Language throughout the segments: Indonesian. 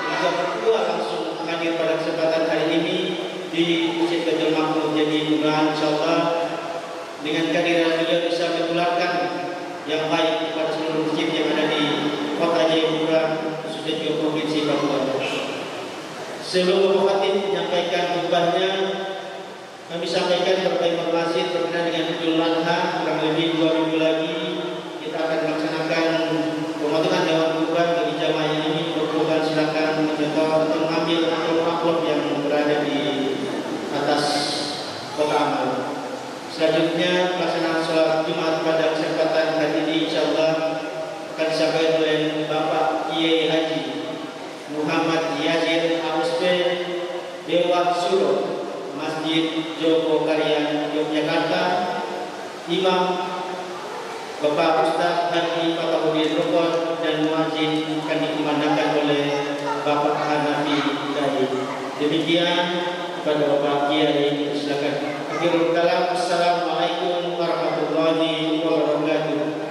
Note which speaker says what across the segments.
Speaker 1: juga berdua langsung hadir pada kesempatan hari ini di Masjid Baitul Maqmur jadi mudah insyaallah dengan kehadiran beliau bisa menularkan yang baik kepada seluruh masjid yang ada di Kota Jayapura khususnya juga Provinsi Papua. Sebelum Bapak Khatib menyampaikan khutbahnya, kami sampaikan beberapa informasi berkenaan dengan Idul Adha. Kurang lebih 2 minggu lagi kita akan melaksanakan pemotongan hewan kurban bagi jamaah yang ingin berkurban. Silakan menyetor atau mengambil amplop yang berada di atas kotak amal. Selanjutnya pelaksanaan sholat Jumat pada kesempatan hari ini insyaallah akan disampaikan oleh Bapak Kiai Haji Muhammad Yazid ASP Dewa Suro Masjid Joko Karya Yogyakarta. Imam Bapak Ustaz Haji Fatahudin Rukun dan muadzin akan dikumandangkan oleh Bapak Hanafi Hidayat. Demikian kepada Bapak Kiai, silakan. Akhirul kalam, assalamualaikum warahmatullahi wabarakatuh.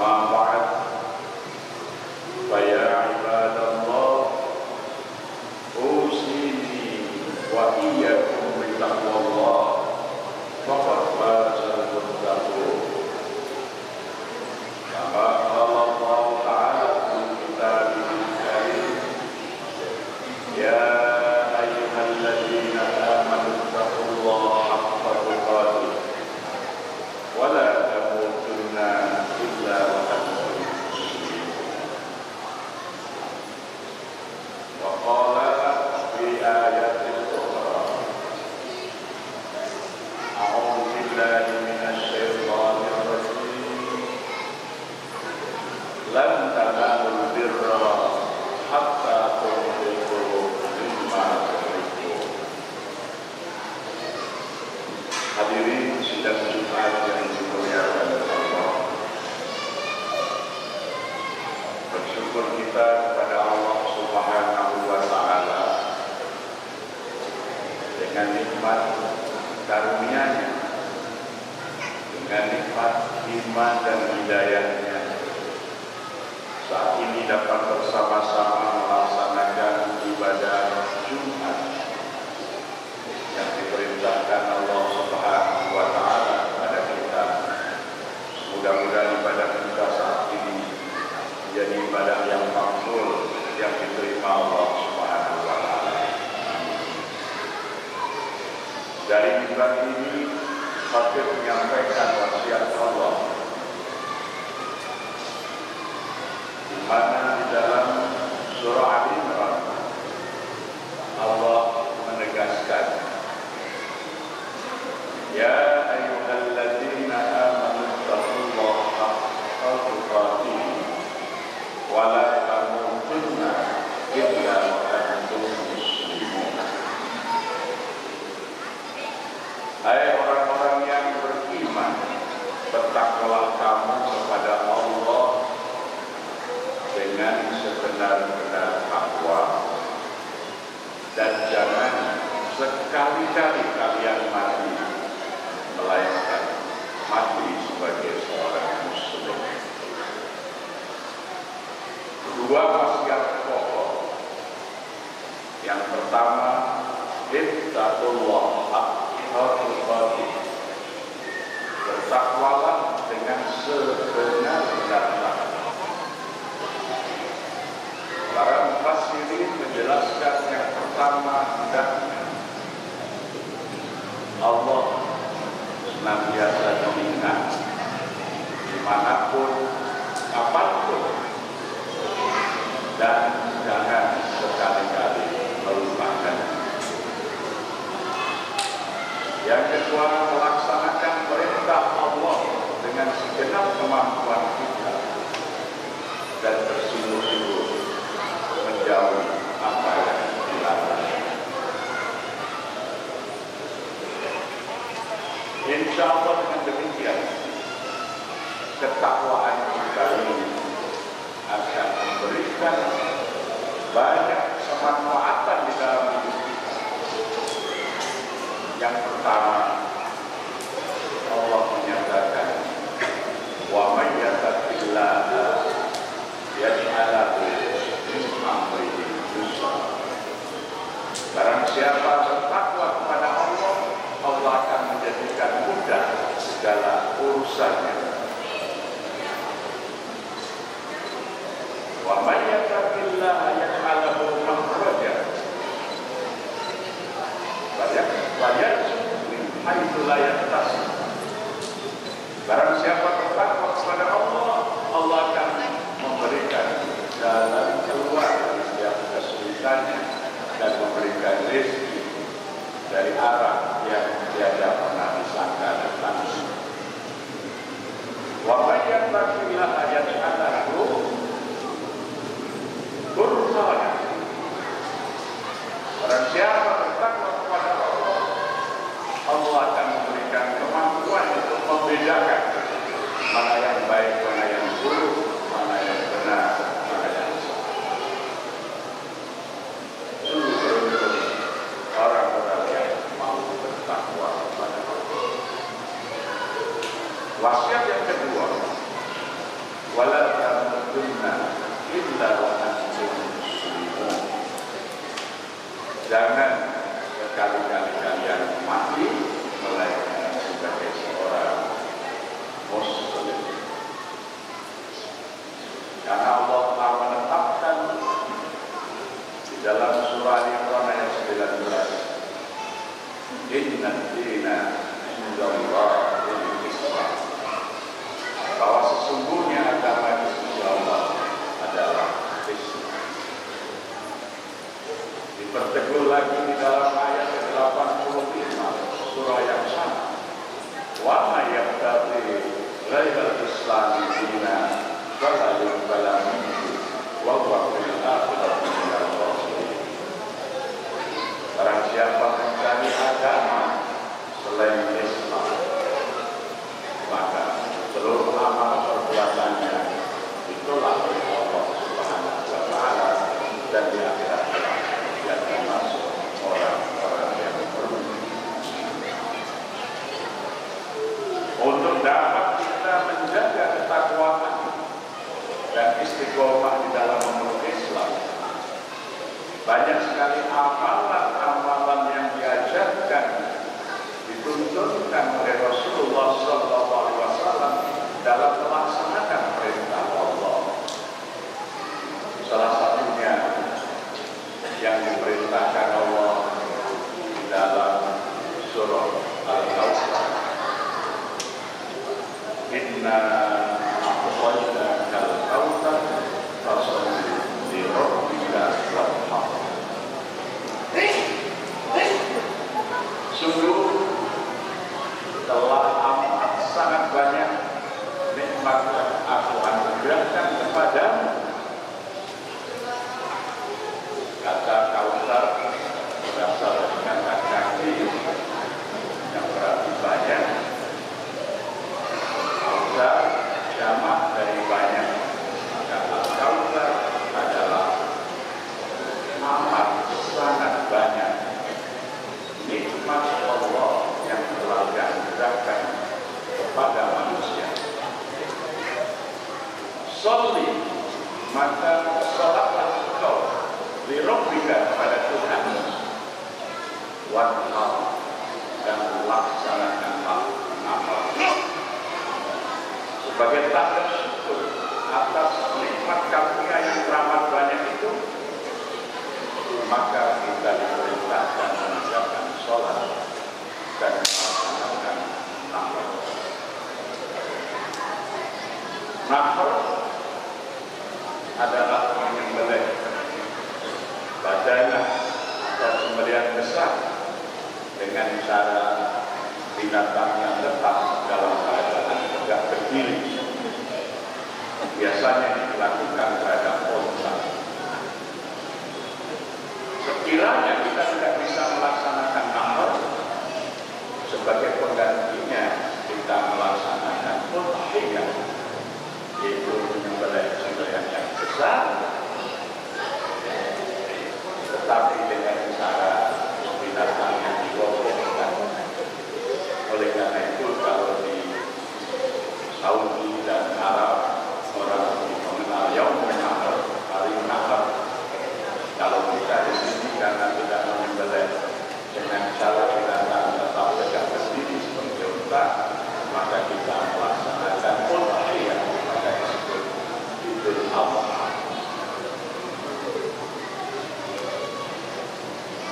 Speaker 2: ما بعد فيا عباد الله أوصيني وإياكم بتقوى الله فقد فاز المتقون كما قال الله تعالى في كتابه الكريم يا أيها الذين آمنوا اتقوا الله حق تقاته ولا تموتن إلا وأنتم مسلمون وقال في آية أخرى أعوذ بالله من الشيطان الرجيم لن تنالوا البر حتى تنفقوا مما تحبون. Hadirin sidang Jumat yang dimuliakan Allah, bersyukur kita kepada Allah Subhanahu wa Ta'ala dengan nikmat karunia-Nya, dengan nikmat iman dan hidayah-Nya. Saat ini dapat bersama-sama melaksanakan ibadah Jumat yang diperintahkan Allah Subhanahu wa Ta'ala kepada kita. Mudah-mudahan ibadah kita saat ini menjadi ibadah yang makbul, yang diterima Allah Subhanahu wa Ta'ala. Dari ibadah ini khatib menyampaikan wasiat Allah, di mana di dalam surah Al-Imran Allah menegaskan, ya ayyuhalladzina amanu taqullaha haqqa tuqatih wa la tamutunna illa wa antum muslimun. Hai orang-orang yang beriman, bertakwalah kamu kepada Allah dengan sebenar-benar takwa, dan jangan sekali-kali kalian mati melainkan mati sebagai seorang muslim. Dua wasiat pokok. Yang pertama, ittaqullah haqqa tuqatih, bertakwalah dengan sebenar-benar takwa. Para mufassirin menjelaskan yang pertama, hendaknya Allah senantiasa diingat dimanapun, kapanpun, dan jangan sekali-kali melupakan. Yang kedua, melaksanakan perintah Allah dengan segenap kemampuan kita dan bersungguh-sungguh menjauhi apa yang dilarang. Insya Allah dengan demikian ketakwaan kita ini akan memberikan banyak kemanfaatan di dalam hidup kita. Yang pertama, Allah menyatakan, wa may yattaqillaha yaj'al lahu min amrihi yusra. Barang siapa bertakwa kepada Allah, Allah akan menjadikan mudah segala urusannya. Wa may yattaqillaha yaj'al lahu makhraja wa yarzuqhu min haitsu la yahtasib. Barang siapa bertakwa kepada Allah, Allah akan memberikan jalan keluar dari setiap kesulitannya dan memberikan rezeki dari arah yang tiada pernah disangka dan langsung. Wa may yattaqillaha yaj'al lahu wala tamutunna illa wa antum muslimun. Jangan sekali-kali kalian mati melainkan sebagai seorang muslim. Karena Allah telah menetapkan di dalam surah Al-Imran ayat 19, Inna dina indallahil Islam, bahwa sesungguhnya agama di sisi Allah adalah Islam. Diperteguh lagi di dalam ayat 85 surah yang sama, wa may yabtaghi ghairal islami dinan fala yuqbala minhu wa huwa fil akhirati minal khasirin. Barang siapa mencari agama selain Islam, maka seluruh amal perbuatannya ditolak oleh Allah Subhanahu wa taala, dan di akhirat dia termasuk orang-orang yang merugi. Untuk dapat kita menjaga ketakwaan dan istiqomah di dalam memeluk Islam, banyak sekali amalan-amalan yang diajarkan, dituntunkan oleh Rasulullah SAW dalam melaksanakan perintah Allah. Salah satunya yang diperintahkan Allah di dalam surah Al-Kautsar, Inna a'tainakal kautsar fasholli li rabbika wanhar. Sungguh telah amat sangat banyak nikmat yang aku anugerahkan kepadamu. Kata Kautsar berasal dari kata kaki yang berarti banyak. Kautsar jamak dari banyak. Kata Kautsar adalah amat sangat banyak nikmat Allah yang telah dianugerahkan kepada manusia. Sholli, maka sholatlah engkau li rabbika, kepada Tuhan, wanhar, dan laksanakan amal sebagai tanda syukur atas nikmat karunia yang teramat banyak itu. Maka kita diperintahkan mengerjakan sholat dan melaksanakan nafar. Nafar adalah menyembelih badana atau sembelihan besar dengan cara binatang yang tetap dalam keadaan tegak berdiri. Biasanya dilakukan terhadap unta. Sekiranya kita tidak bisa melaksanakan nafar, sebagai penggantinya kita melaksanakan udhiyah, yaitu menyembelih sembelihan yang besar, tetapi dengan cara binatang yang digoyangkan. Oleh karena itu, kalau di Saudi dan Arab orang mengenal Yaumul Nahar, hari Nahar. Kalau kita di sini karena tidak menyembelih dengan cara binatang tetap tegak berdiri seperti unta, maka kita melaksanakan udhiyah, maka disebut Idul Adha.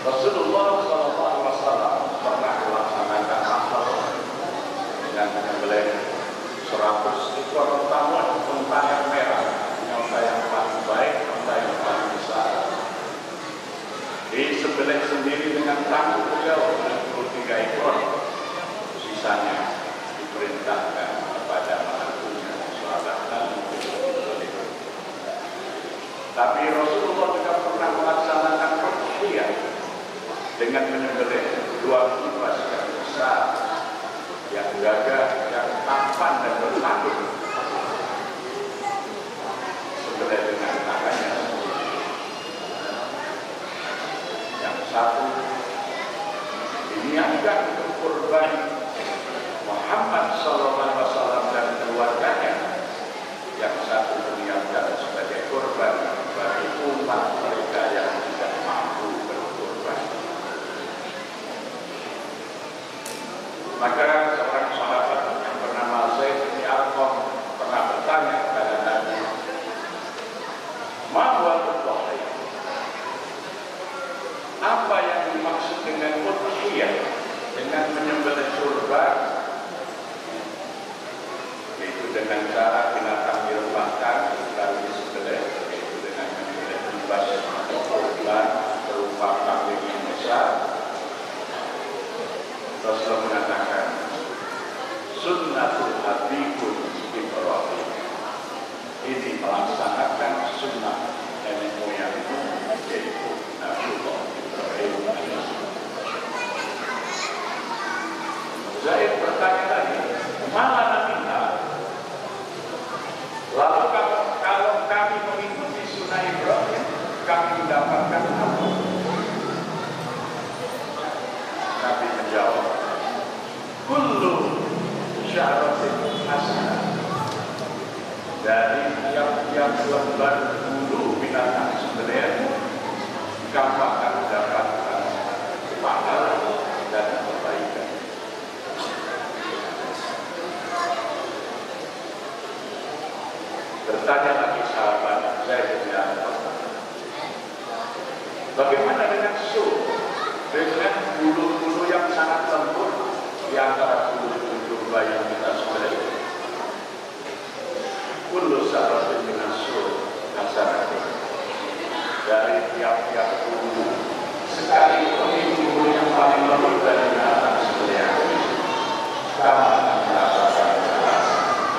Speaker 2: Rasulullah SAW pernah melaksanakan nafar dengan menyembelih 100 ekor unta yang merah, unta yang paling baik, unta yang paling besar. Disembelih sendiri dengan tangan beliau 63 ekor, sisanya diperintahkan kepada menantunya sahabat Nabi. Tapi Rasulullah juga pernah melaksanakan udhiyah dengan menyembelih 2 kibas yang besar, yang gagah, yang tampan dan bertanduk, sembelih dengan tangannya sendiri. Yang satu diniatkan untuk kurban Muhammad SAW dan keluarganya, yang satu yang benar bulu binatang sebenarnya kamu akan mendapatkan pahala dan kebaikan. Bertanya lagi sahabat, saya punya bagaimana dengan su? Dengan bulu-bulu yang sangat lembut di antara bulu-bulu bayi yang kita sembelih. Kullu sa'ratin minas su hasanah. Dari tiap-tiap bulu, sekalipun itu bulu yang paling lembut dari binatang sembelihan, kamu akan mendapatkan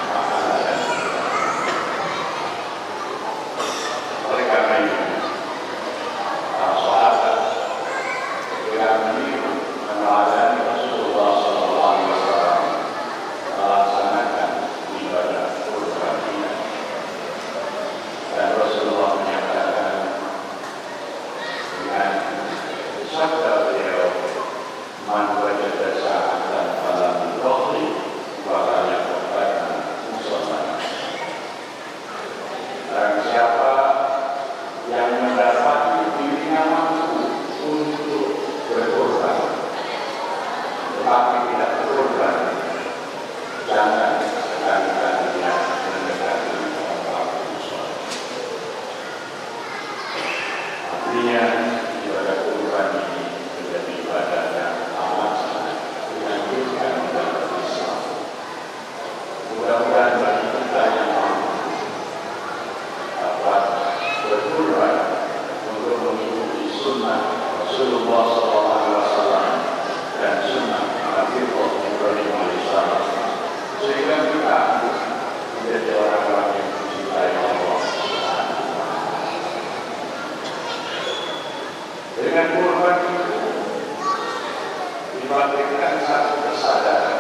Speaker 2: pahala dan oleh karena itu, sahabat kami meneladani Rasulullah SAW melaksanakan ibadah kurban ini, dan Rasulullah menyatakan dengan sabda beliau, "Man wajada sa'atan falam yuqri wa la yaqbana musallana." Barang siapa yang mendapati dirinya mampu untuk berkorban tetapi tidak berkorban, jangan sekali-kali dia mendekati tempat sholat. Artinya ibadah kurban ini menjadi ibadah yang amat sangat dianjurkan dalam Islam. Mudah-mudahan bagi kita yang mampu dapat berkurban untuk mengikuti sunnah Rasulullah SAW dan sunnah Nabi Ibrahim AS, sehingga kita menjadi orang-orang yang mencintai Allah. Dengan kurban itu dibangkitkan satu kesadaran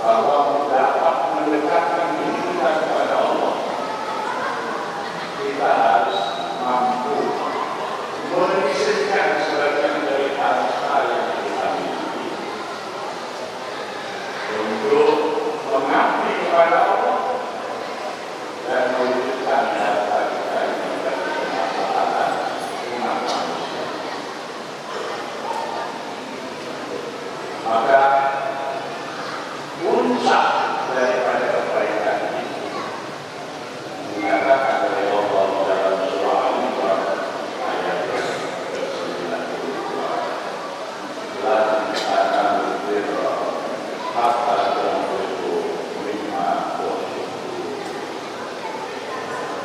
Speaker 2: bahwa dapat mendekatkan diri kita kepada Allah, kita harus mampu menyisihkan sebagian dari harta yang kita miliki untuk mengabdi kepada Allah dan mewujudkan harta kita ini menjadi kemaslahatan umat manusia. Maka puncak daripada kebaikan itu dinyatakan oleh Allah dalam surah Al-Imran ayat ke-92. Dan akan berbeda hatta itu lima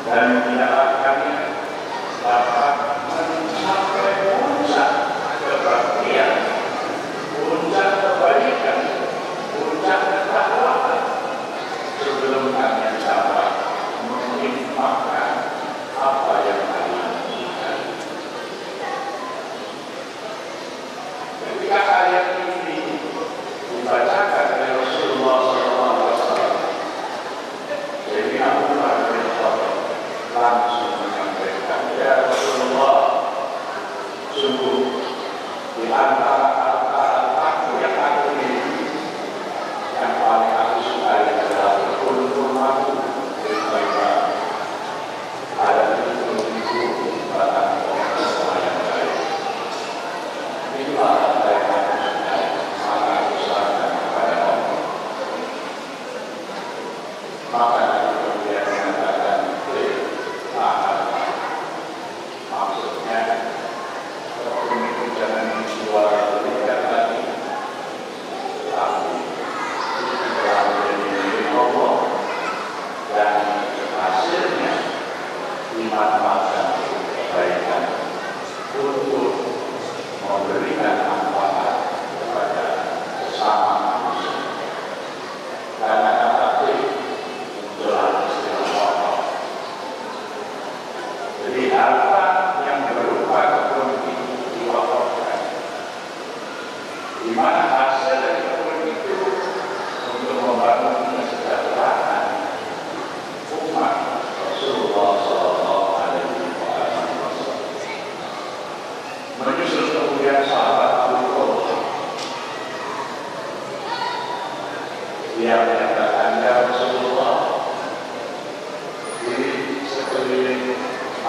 Speaker 2: dan menyatakannya dapat mencapai puncak kebaktian, puncak kebaikan, puncak ketakwaan sebelum kalian dapat menginfakkan apa yang kalian inginkan. Ketika ayat ini dibacakan oleh Rasulullah SAW, jadi Abu Bakar langsung menyampaikan, "Ya Rasulullah,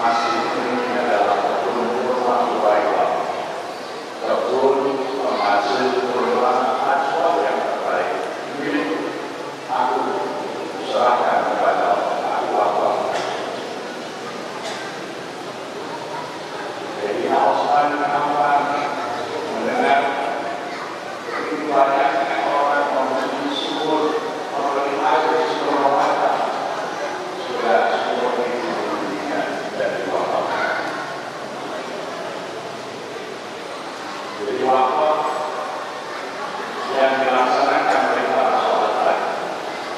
Speaker 2: masih ini adalah kebun kurma Ibrahim, kebun penghasil kurma ajwa yang terbaik. Milik aku serahkan kepada aku apa. Jadi Osman kenapa mendengar begitu banyaknya orang memuji subur, memberi air seluruh mata, sudah subur itu dunia dari wakaf. Jadi wakaf yang dilaksanakan oleh para sahabat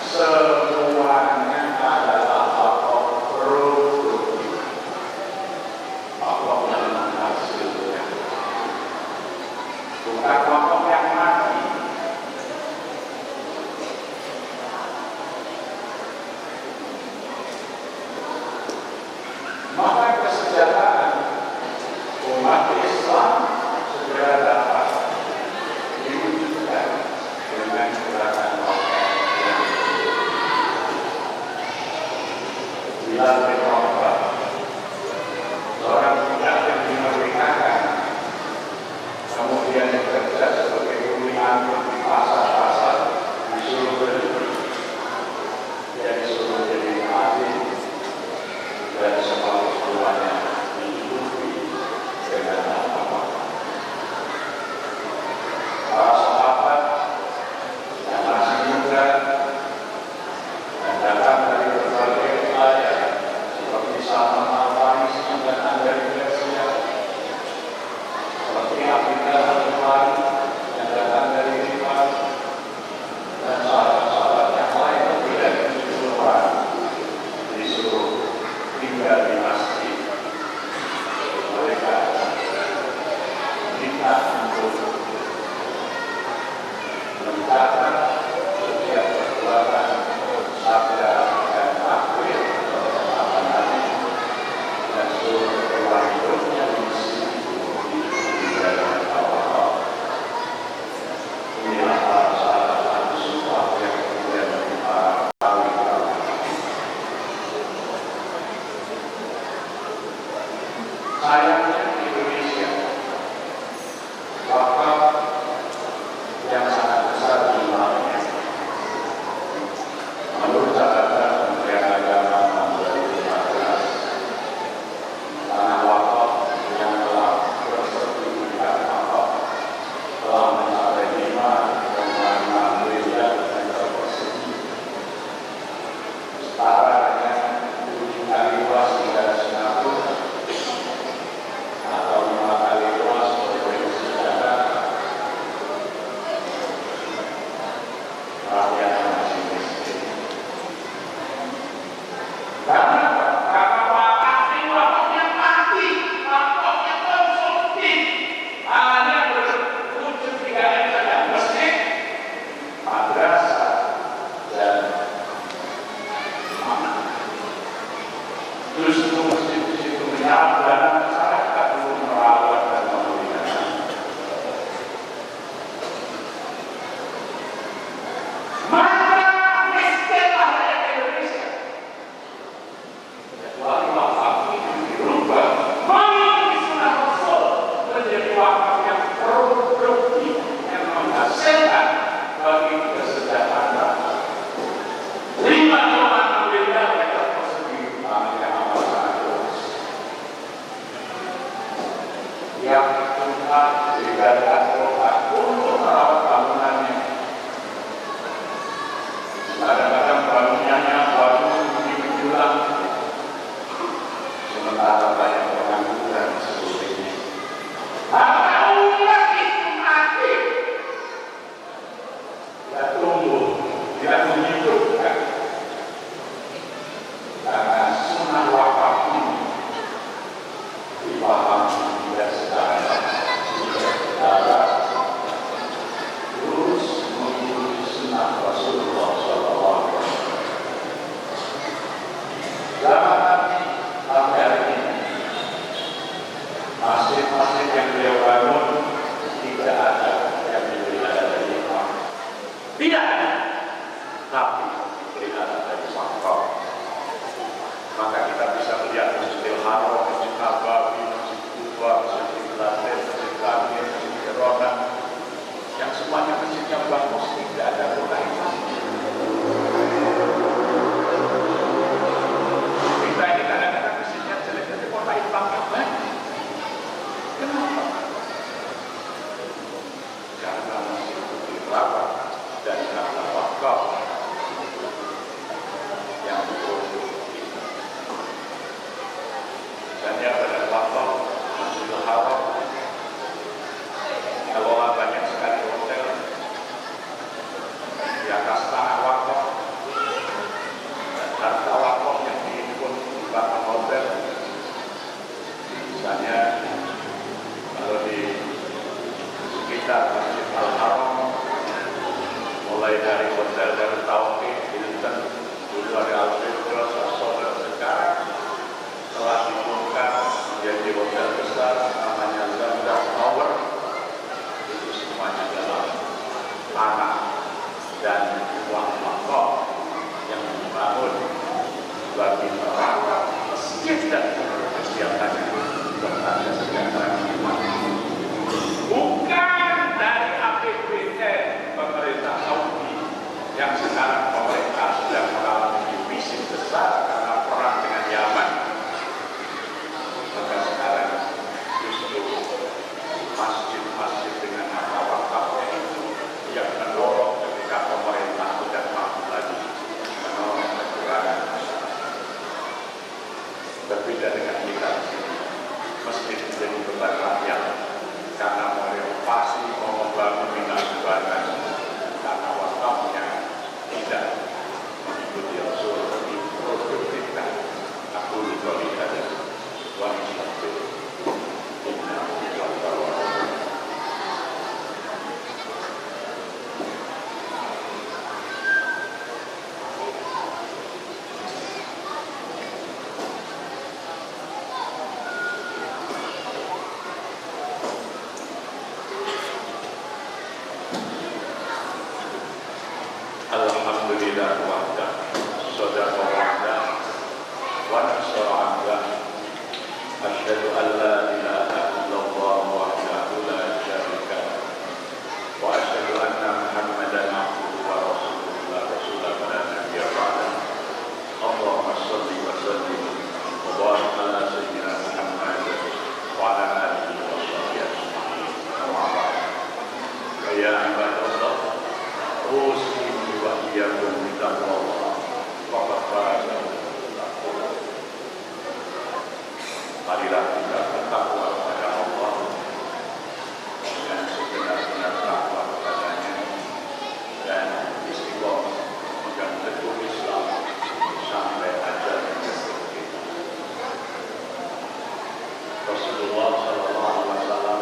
Speaker 2: semuanya adalah wakaf produktif, wakaf yang menghasilkan, bukan wakaf yang mati. Maka kesejahteraan umat Islam segera dapat diwujudkan dengan gerakan wakaf yang bila berwakaf, seorang budak yang dimerdekakan kemudian bekerja sebagai kuli angkut di pasar-pasar, disuruh beli, dia disuruh jadi adil dan semuanya dihidupi dengan apa-apa. Para sahabat yang masih muda dan datang dari berbagai wilayah seperti Salman Al-Farisi dan Andrea Garcia, seperti Abdullah Al-Ghifari yang datang dari Rifat, dan sahabat-sahabat yang lain lebih dari 70 orang disuruh tinggal di masjid. Mereka minta untuk mencatat setiap perbuatan sabda dan takwil apa tadi, dan seluruh keluar hidupnya diisi di dalam Allah. Inilah para sahabat Al-Sunnah yang kemudian para sayangnya di Indonesia wakaf yang sangat besar jumlahnya. Menurut catatan Kementerian Agama tahun 2014, tanah wakaf yang telah bersertifikat wakaf telah mencapai 5,5 miliar meter persegi, setara dengan 7 kali luas negara Singapura atau 5 kali luas provinsi Jakarta. Rakyat masih miskin. Karena wakaf ini wakaf yang mati, wakaf yang konsumtif, hanya berwujud 3M saja: masjid, madrasah, dan mana. Justru masjid di situ menyerap dana masyarakat untuk merawat dan memberikan. Maka miskinlah rakyat Indonesia. Kecuali wakaf ini dirubah mengikuti sunnah Rasul menjadi wakaf yang produktif, yang menghasilkan bagi kesejahteraan. 5,6 miliar meter persegi tanahnya amat sangat luas. Yang Tuhan diberikan Tuhan untuk merawat bangunannya. Kadang-kadang bangunannya baru menjulang, sementara banyak pengangguran seperti ini. Karena umat itu mati, tidak tumbuh, tidak menghidupkan. Karena sunnah wakaf ini dipahami tidak secara terus mengikuti sunnah Rasulullah SAW. Zaman Nabi sampai hari ini, masjid-masjid yang beliau bangun tidak ada yang diberi ada dari imam. Tidak ada, tapi diberi ada dari wakaf. Maka kita bisa melihat Masjidil Haram, Masjid Nabawi, Masjid Kuba, Masjid Iqlatin, Masjid Kamil, Masjid Irona, yang semuanya masjidnya bagus, tidak ada luka hitam. Kita ini kadang-kadang masjidnya jelek, tapi kota hitamnya banyak. Kenapa? Karena masjid itu dirawat dan karena wakaf yang produktif. Misalnya pada wakaf Masjidil Haram, kalau banyak sekali hotel di atas tanah wakaf, dan harta wakaf yang dihimpun di belakang hotel. Misalnya kalau di sekitar Masjid Al-Haram, mulai dari hotel dari Tauhid, Hilton, dulu ada Al-Firdaus, As-Sohar, sekarang telah dibongkar menjadi hotel besar namanya Zamzam Tower. Itu semuanya dalam tanah dan uang wakaf yang dibangun bagi merawat masjid dan kesehatannya serta kesejahteraan umat. Bukan dari APBN pemerintah Saudi yang sekarang pemerintah sedang mengalami defisit besar karena perang dengan Yaman. Maka sekarang justru masjid-masjid dengan harta wakafnya itu yang mendorong ketika pemerintah sudah mampu lagi menolong kekurangan masyarakat. Berbeda dengan kita di sini, masjid menjadi beban rakyat karena mau renovasi, mau membangun bina keluarga, karena wakafnya tidak mengikuti Rasul diproduktifkan. Aku dikali ada wanita Alhamdulillah wahdah, sadaqa wahdah, wa nasara abdah. Asyhadu an la ilaha illallah wahdahu la syarika lah, wa asyhadu anna Muhammadan abduhu wa rasuluhu la rasula wa nabiyya ba'dah. Allahumma shalli wa sallim wa barik ala sayyidina Muhammad wa ala alihi wa sahbihi ajma'in. Amma ba'd. Ya ibadallah, usini wa iyyakum bittaqwallah. Faqad faza. Marilah kita bertakwa kepada Allah dengan sebenar-benar takwa kepadanya dan istiqomah memegang teguh Islam sampai ajal yang jatuh kita. Rasulullah SAW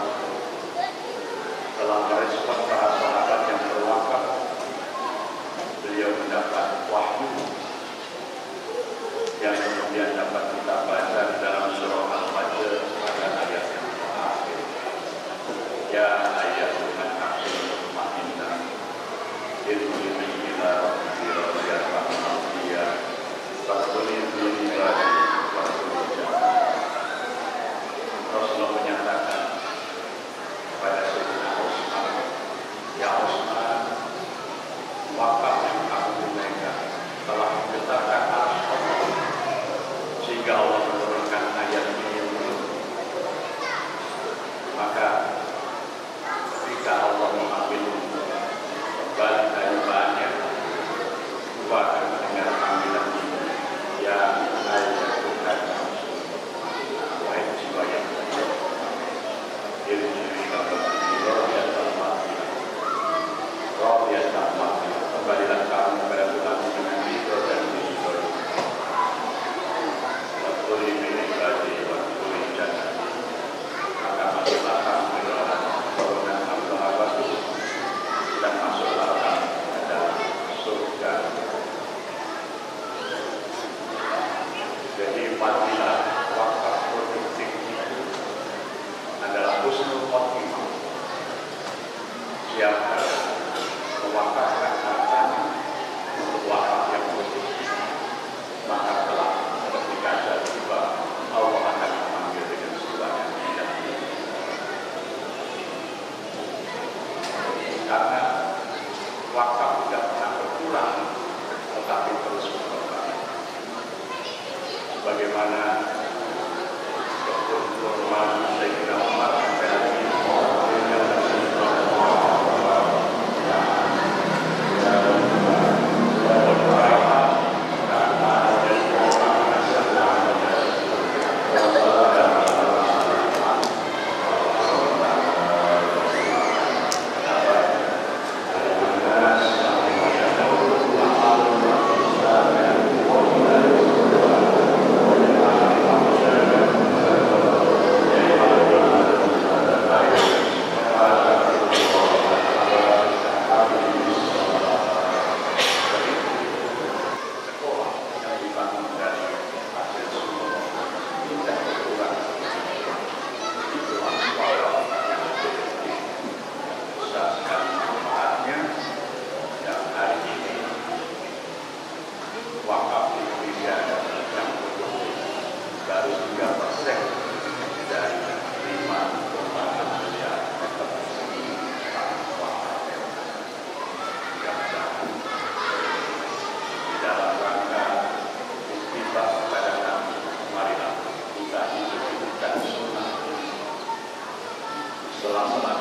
Speaker 2: telah merespon para sahabat yang berwakaf. Beliau mendapat wahyu yang kemudian dapat kita baca di dalam surah Al-Fajr pada ayat yang terakhir. Ya ayyuhan nafsul mutmainnah, irji'i ila rabbiki radiyatan mardiyah, fadkhuli fi ibadi wadkhuli jannah. Rasulullah menyatakan kepada Sayyidina Utsman, ya Utsman, wakaf yang kamu tunaikan telah menggetarkan arsy Allah, sehingga Allah menurunkan ayat ini untuk maka ketika Allah mengambil kembali dari bahannya, dua akan mendengar panggilan ini, ya ayyuhan nafsul, wahai jiwa yang berjiwa, irji'i ila rabbiki radiyatan mardiyah, radiyatan mardiyah, kembalilah kamu kepada Tuhan dengan ridho dan ridho. Wadkhuli min ibadi wadkhuli jannah, maka masuklah kamu ke dalam golongan hamba-hambaku dan masuklah kamu ke dalam surga. Jadi fadilah wakaf produktif itu adalah husnul khotimah. Siapa mewakafkan hartanya untuk wakaf yang produktif, maka telah ketika tiba Allah sebagaimana Dr. Norman Sayyidina Umar PLI wakaf Indonesia yang baru 3% dari 5,6 miliar meter persegi tanah wakaf yang di dalam rangka istighfar kepada Nabi. Marilah kita hidup sunnah selama